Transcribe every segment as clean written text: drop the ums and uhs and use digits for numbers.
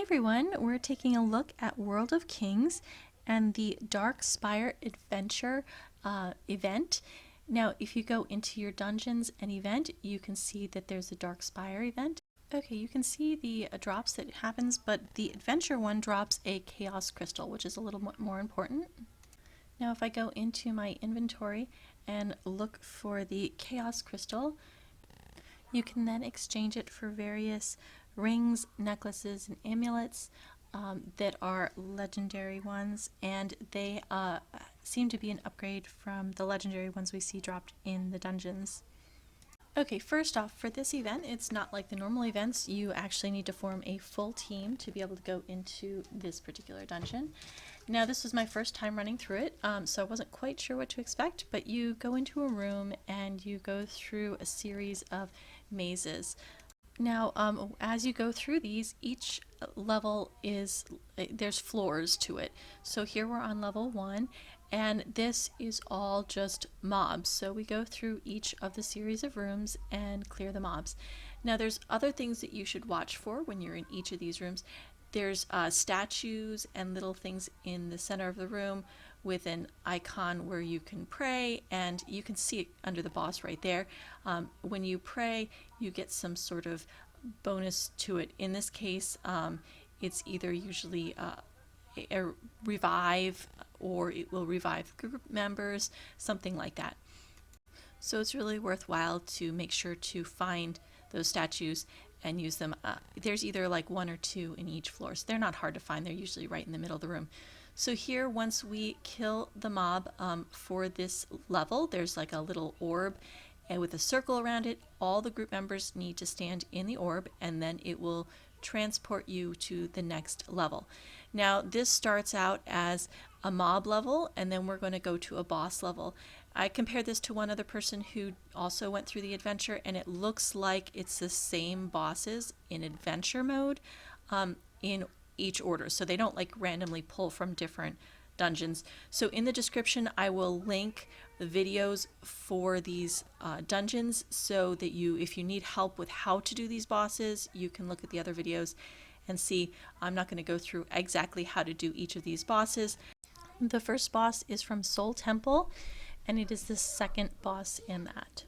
everyone, we're taking a look at World of Kings and the Dark Spire Adventure event. Now, if you go into your dungeons and event, you can see that there's a Dark Spire event. Okay, you can see the drops that happens, but the adventure one drops a Chaos Crystal, which is a little more important. Now, if I go into my inventory and look for the Chaos Crystal, you can then exchange it for various rings, necklaces, and amulets that are legendary ones, and they seem to be an upgrade from the legendary ones we see dropped in the dungeons. Okay, first off, for this event, it's not like the normal events. You actually need to form a full team to be able to go into this particular dungeon. Now, this was my first time running through it, so I wasn't quite sure what to expect, but you go into a room and you go through a series of mazes. Now, as you go through these, each level there's floors to it. So here we're on level 1, and this is all just mobs. So we go through each of the series of rooms and clear the mobs. Now, there's other things that you should watch for when you're in each of these rooms. There's statues and little things in the center of the room with an icon where you can pray, and you can see it under the boss right there. When you pray, you get some sort of bonus to it. In this case, it's either usually a revive, or it will revive group members, something like that. So it's really worthwhile to make sure to find those statues and use them. There's either like 1 or 2 in each floor, so they're not hard to find. They're usually right in the middle of the room. So here, once we kill the mob for this level, there's like a little orb and with a circle around it. All the group members need to stand in the orb, and then it will transport you to the next level. Now, this starts out as a mob level, and then we're going to go to a boss level. I compared this to one other person who also went through the adventure, and it looks like it's the same bosses in adventure mode in each order. So they don't like randomly pull from different dungeons. So in the description, I will link the videos for these dungeons, so that if you need help with how to do these bosses, you can look at the other videos and see. I'm not going to go through exactly how to do each of these bosses. The first boss is from Soul Temple, and it is the second boss in that.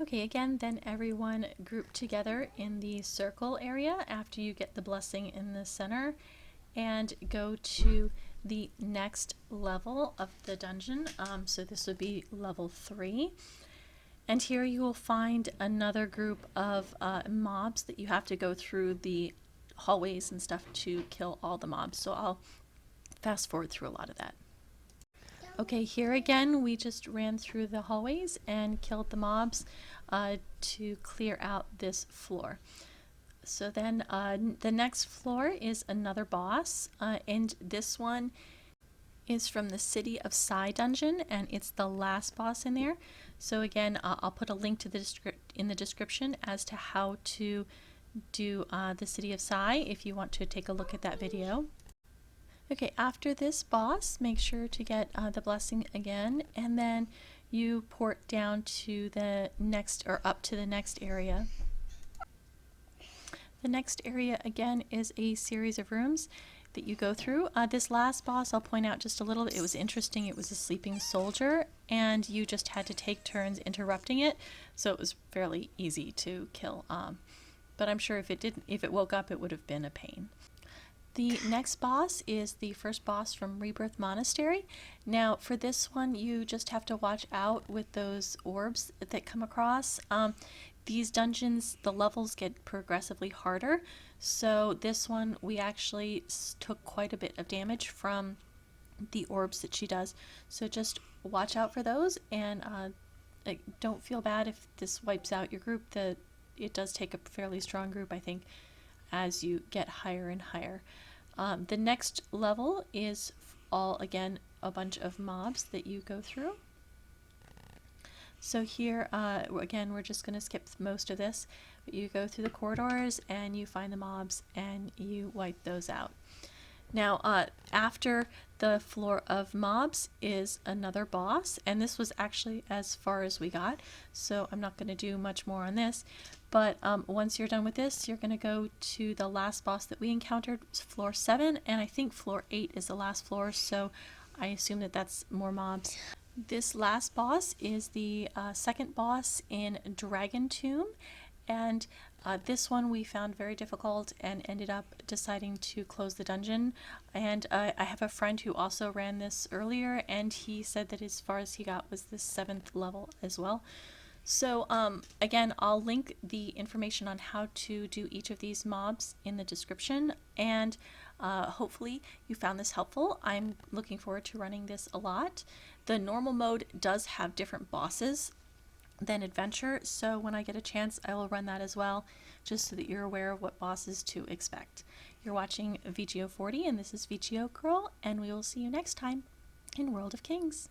Okay, again, then everyone group together in the circle area after you get the blessing in the center, and go to the next level of the dungeon. So this would be level 3. And here you will find another group of mobs that you have to go through the hallways and stuff to kill all the mobs. So I'll fast forward through a lot of that. Okay, here again, we just ran through the hallways and killed the mobs to clear out this floor. So then the next floor is another boss, and this one is from the City of Sigh dungeon, and it's the last boss in there. So again, I'll put a link to in the description as to how to do the City of Sigh if you want to take a look at that video. Okay, after this boss, make sure to get the blessing again, and then you port down to the next, or up to the next area. The next area again is a series of rooms that you go through. This last boss, I'll point out just a little, it was interesting. It was a sleeping soldier, and you just had to take turns interrupting it, so it was fairly easy to kill. But I'm sure if it woke up, it would have been a pain. The next boss is the first boss from Rebirth Monastery. Now, for this one, you just have to watch out with those orbs that come across. These dungeons, the levels get progressively harder. So this one, we actually took quite a bit of damage from the orbs that she does. So just watch out for those, and don't feel bad if this wipes out your group. It does take a fairly strong group, I think, as you get higher and higher. The next level is again, a bunch of mobs that you go through. So here, again, we're just going to skip most of this, but you go through the corridors and you find the mobs and you wipe those out. Now, after The floor of mobs is another boss, and this was actually as far as we got, so I'm not going to do much more on this. But once you're done with this, you're going to go to the last boss that we encountered, floor 7, and I think floor 8 is the last floor, so I assume that that's more mobs. This last boss is the second boss in Dragon Tomb, and this one we found very difficult and ended up deciding to close the dungeon. And I have a friend who also ran this earlier, and he said that as far as he got was the 7th level as well. So again, I'll link the information on how to do each of these mobs in the description, and hopefully you found this helpful. I'm looking forward to running this a lot. The normal mode does have different bosses than adventure, so when I get a chance I will run that as well, just so that you're aware of what bosses to expect. You're watching VGO40, and this is VGO Girl, and we will see you next time in World of Kings.